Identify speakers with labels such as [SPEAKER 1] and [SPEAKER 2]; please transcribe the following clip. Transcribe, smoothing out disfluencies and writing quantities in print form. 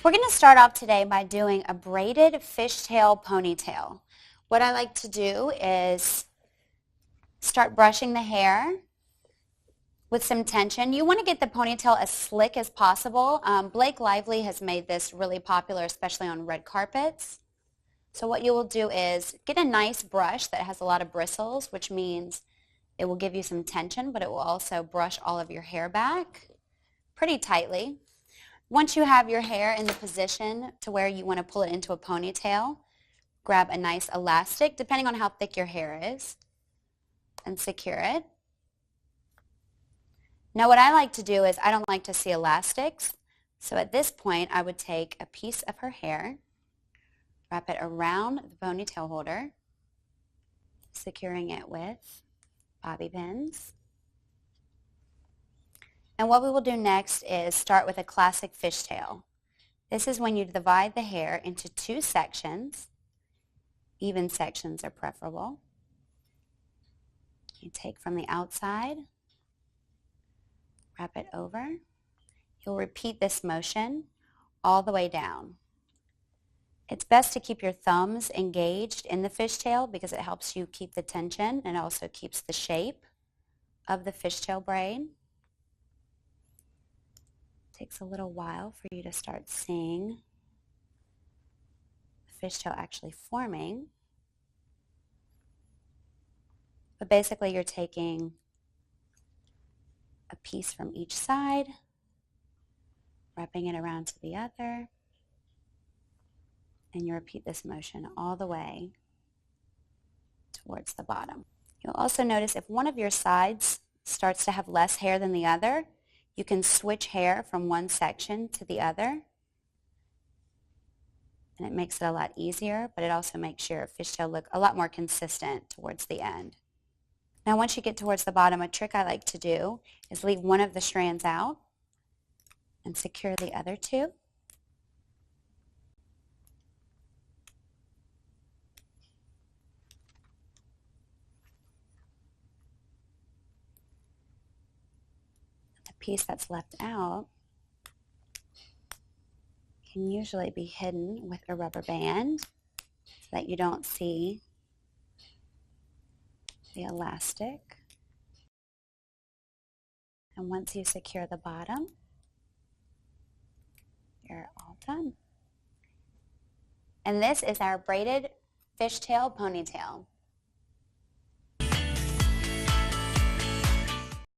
[SPEAKER 1] We're going to start off today by doing a braided fishtail ponytail. What I like to do is start brushing the hair with some tension. You want to get the ponytail as slick as possible. Blake Lively has made this really popular, especially on red carpets. So what you will do is get a nice brush that has a lot of bristles, which means it will give you some tension, but it will also brush all of your hair back pretty tightly. Once you have your hair in the position to where you want to pull it into a ponytail, grab a nice elastic, depending on how thick your hair is, and secure it. Now what I like to do is I don't like to see elastics, so at this point I would take a piece of her hair, wrap it around the ponytail holder, securing it with bobby pins. And what we will do next is start with a classic fishtail. This is when you divide the hair into two sections. Even sections are preferable. You take from the outside, wrap it over. You'll repeat this motion all the way down. It's best to keep your thumbs engaged in the fishtail because it helps you keep the tension and also keeps the shape of the fishtail braid. It takes a little while for you to start seeing the fishtail actually forming. But basically you're taking a piece from each side, wrapping it around to the other, and you repeat this motion all the way towards the bottom. You'll also notice if one of your sides starts to have less hair than the other, you can switch hair from one section to the other, and it makes it a lot easier, but it also makes your fishtail look a lot more consistent towards the end. Now once you get towards the bottom, a trick I like to do is leave one of the strands out and secure the other two. The piece that's left out can usually be hidden with a rubber band so that you don't see the elastic. And once you secure the bottom, you're all done. And this is our braided fishtail ponytail.